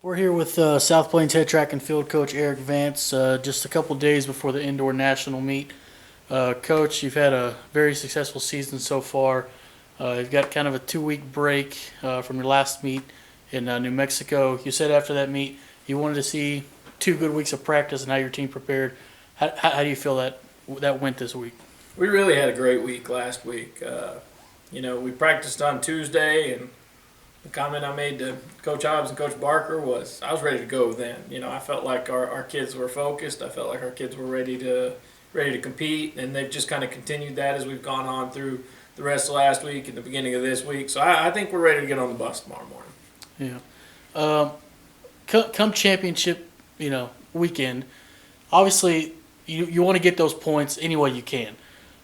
We're here with South Plains head track and field coach Erik Vance just a couple days before the indoor national meet. Coach, you've had a very successful season so far. You've got kind of a 2 week break from your last meet in New Mexico. You said after that meet you wanted to see 2 good weeks of practice and how your team prepared. How do you feel that went this week? We really had a great week last week. We practiced on Tuesday, and the comment I made to Coach Hobbs and Coach Barker was I was ready to go then. I felt like our kids were focused. I felt like our kids were ready to compete, and they've just kind of continued that as we've gone on through the rest of last week and the beginning of this week. So I think we're ready to get on the bus tomorrow morning. Yeah. Um, come championship, weekend. Obviously, you want to get those points any way you can.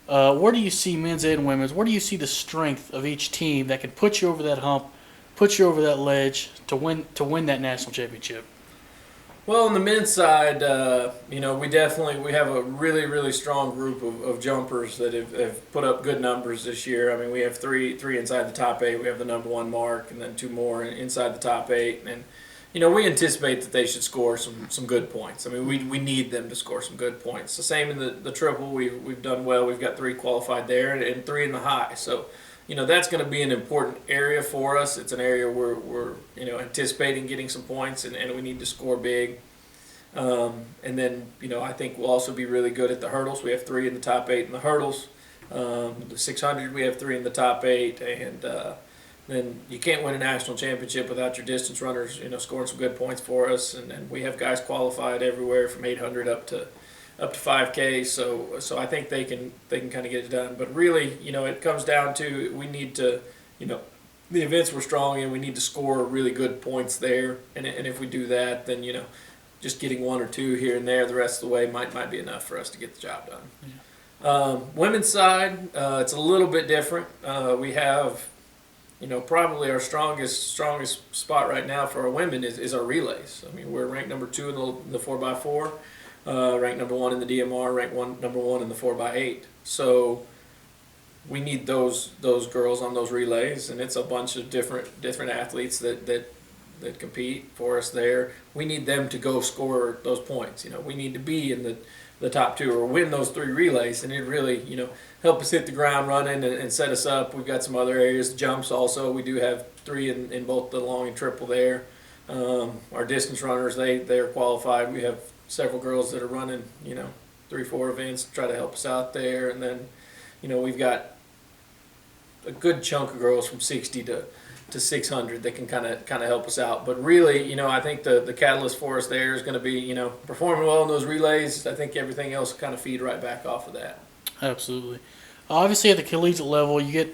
Where do you see men's and women's? Where do you see the strength of each team that can put you over that hump, put you over that ledge to win that national championship? Well, on the men's side, we have a really strong group of jumpers that have put up good numbers this year. I mean, we have three inside the top eight. We have the number one mark, and then two more inside the top eight. And we anticipate that they should score some good points. I mean, we need them to score some good points. The same in the triple. We've done well. We've got three qualified there and three in the high. So that's going to be an important area for us. It's an area where we're anticipating getting some points, and we need to score big. And then I think we'll also be really good at the hurdles. We have three in the top eight in the hurdles. The 600 we have three in the top eight, and then you can't win a national championship without your distance runners scoring some good points for us. And we have guys qualified everywhere from 800 up to 5K, so I think they can kind of get it done. But really, it comes down to we need to, the events we're strong in, we need to score really good points there, and if we do that, then just getting one or two here and there the rest of the way might be enough for us to get the job done. Yeah. Women's side, it's a little bit different. We have, probably our strongest spot right now for our women is our relays. I mean, we're ranked number 2 in the 4x4. Ranked number 1 in the DMR, ranked number 1 in the 4x8. So we need those girls on those relays, and it's a bunch of different athletes that compete for us there. We need them to go score those points. We need to be in the top 2 or win those 3 relays, and it really help us hit the ground running and set us up. We've got some other areas, jumps also. We do have 3 in both the long and triple there. Our distance runners, they're qualified. We have several girls that are running, 3-4 events to try to help us out there. And then, we've got a good chunk of girls from 60 to 600 that can kind of help us out. But really, I think the catalyst for us there is going to be, performing well in those relays. I think everything else kind of feed right back off of that. Absolutely. Obviously, at the collegiate level, you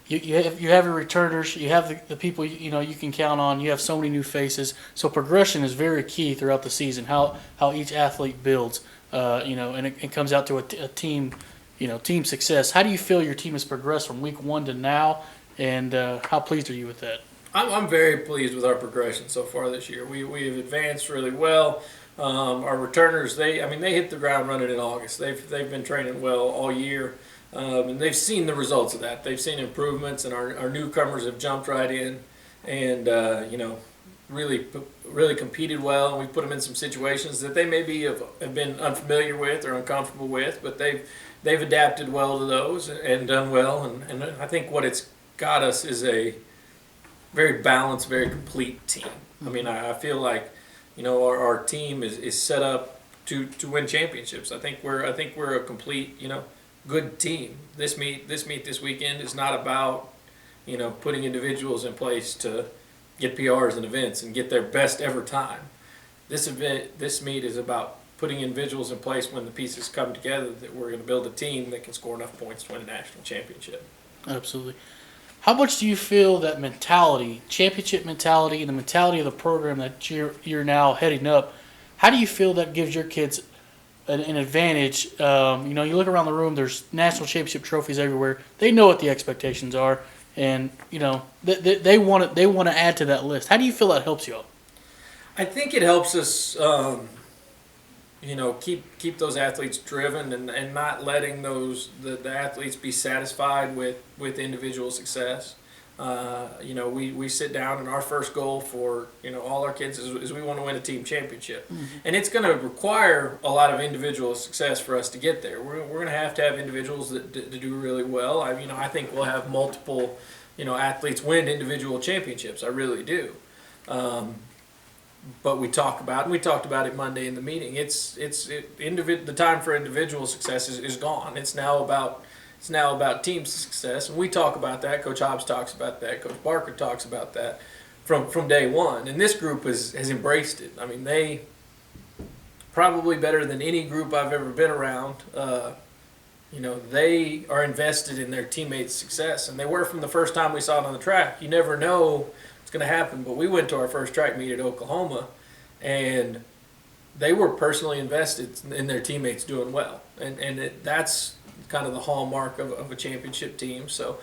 have your returners, you have the people you can count on. You have so many new faces, so progression is very key throughout the season. How each athlete builds, and it comes out to a team, team success. How do you feel your team has progressed from week 1 to now, and how pleased are you with that? I'm very pleased with our progression so far this year. We have advanced really well. Our returners, they hit the ground running in August. They've been training well all year. And they've seen the results of that. They've seen improvements, and our newcomers have jumped right in, and really competed well. And we put them in some situations that they maybe have been unfamiliar with or uncomfortable with, but they've adapted well to those and done well. And I think what it's got us is a very balanced, very complete team. I mean, I feel like our team is set up to win championships. I think we're a complete good team. This meet this weekend is not about putting individuals in place to get PRs and events and get their best ever time. This meet is about putting individuals in place when the pieces come together that we're going to build a team that can score enough points to win a national championship. Absolutely. How much do you feel that mentality, championship mentality, and the mentality of the program that you're now heading up, how do you feel that gives your kids an advantage? You look around the room. There's national championship trophies everywhere. They know what the expectations are, and they want to add to that list. How do you feel that helps you all? I think it helps us, keep those athletes driven and not letting the athletes be satisfied with individual success. You know, we sit down and our first goal for, you know, all our kids is we want to win a team championship. And it's going to require a lot of individual success for us to get there. We're going to have individuals that do really well. I think we'll have multiple, you know, athletes win individual championships. I really do. But we talked about it Monday in the meeting. The time for individual success is gone. It's now about team success, and we talk about that. Coach Hobbs talks about that. Coach Barker talks about that from day one. And this group has embraced it. I mean, they probably better than any group I've ever been around. You know, they are invested in their teammates' success, and they were from the first time we saw it on the track. You never know what's going to happen, but we went to our first track meet at Oklahoma, and they were personally invested in their teammates doing well, and that's kind of the hallmark of a championship team. So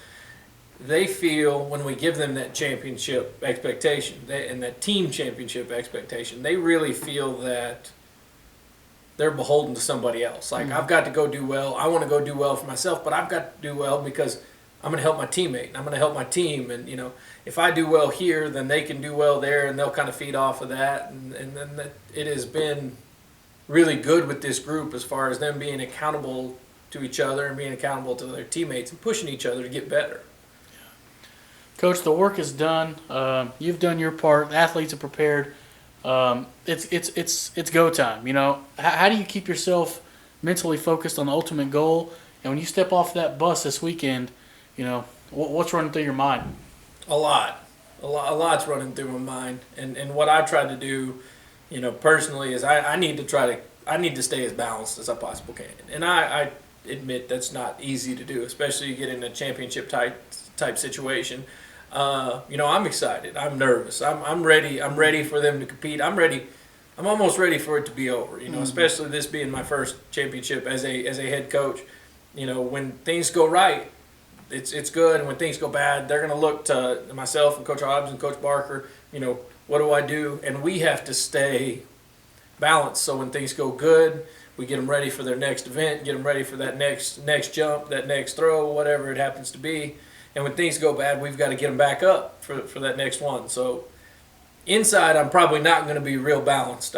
they feel when we give them that championship expectation and that team championship expectation, they really feel that they're beholden to somebody else. Like, I've got to go do well. I want to go do well for myself, but I've got to do well because I'm going to help my teammate. I'm going to help my team. And, you know, if I do well here, then they can do well there, and they'll kind of feed off of that. And then it has been really good with this group as far as them being accountable to each other and being accountable to their teammates and pushing each other to get better. Coach, the work is done. You've done your part. The athletes are prepared. It's go time. You know, how do you keep yourself mentally focused on the ultimate goal? And when you step off that bus this weekend, you know, what's running through your mind? A lot's running through my mind. And what I try to do, you know, personally is I need to stay as balanced as I possibly can. And I admit that's not easy to do, especially you get in a championship type situation. You know, I'm excited. I'm nervous. I'm ready. I'm ready for them to compete. I'm ready. I'm almost ready for it to be over. You know, especially this being my first championship as a head coach. You know, when things go right, it's good, and when things go bad, they're going to look to myself and Coach Hobbs and Coach Barker. You know, what do I do? And we have to stay balanced. So when things go good, we get them ready for their next event, get them ready for that next jump, that next throw, whatever it happens to be. And when things go bad, we've got to get them back up for that next one. So inside, I'm probably not going to be real balanced.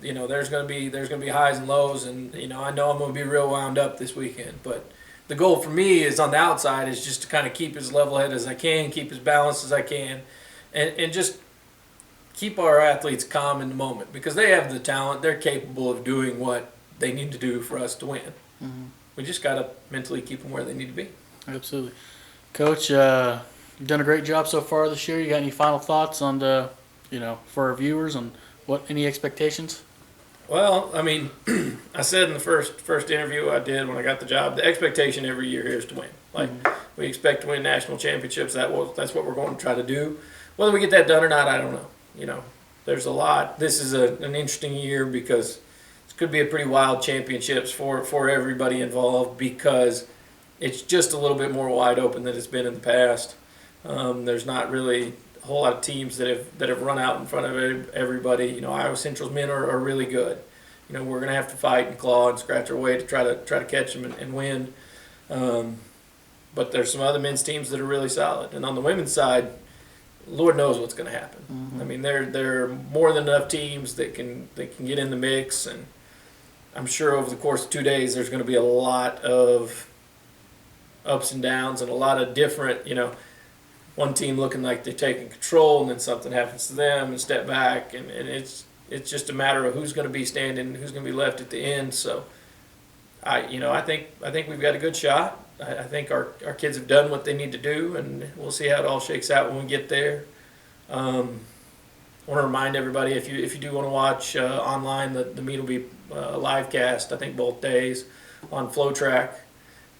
You know, there's going to be highs and lows, and you know, I know I'm going to be real wound up this weekend. But the goal for me is on the outside is just to kind of keep as level-headed as I can, keep as balanced as I can, and just keep our athletes calm in the moment, because they have the talent. They're capable of doing what they need to do for us to win. We just got to mentally keep them where they need to be. Absolutely. Coach, you've done a great job so far this year. You got any final thoughts on for our viewers on any expectations? Well, I mean, I said in the first interview I did when I got the job, the expectation every year is to win. Like, we expect to win national championships. That's what we're going to try to do. Whether we get that done or not, I don't know. You know, there's a lot. This is an interesting year because this could be a pretty wild championships for everybody involved, because it's just a little bit more wide open than it's been in the past. There's not really a whole lot of teams that have run out in front of everybody. You know, Iowa Central's men are really good. You know, we're going to have to fight and claw and scratch our way to try to catch them and win. But there's some other men's teams that are really solid. And on the women's side, Lord knows what's going to happen. I mean, there are more than enough teams that can get in the mix, and I'm sure over the course of 2 days there's going to be a lot of ups and downs and a lot of different, you know, one team looking like they're taking control and then something happens to them and step back, and it's just a matter of who's going to be standing, who's going to be left at the end. So I think we've got a good shot. I think our kids have done what they need to do, and we'll see how it all shakes out when we get there. I want to remind everybody, if you do want to watch online, the meet will be live cast, I think both days, on FlowTrack,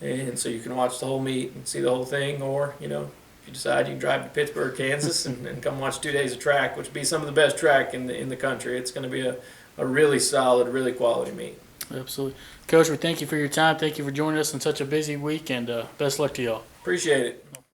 and so you can watch the whole meet and see the whole thing. Or, you know, if you decide, you can drive to Pittsburgh, Kansas, and come watch 2 days of track, which will be some of the best track in the country. It's going to be a really solid, really quality meet. Absolutely. Coach, we thank you for your time. Thank you for joining us in such a busy week, and best luck to y'all. Appreciate it.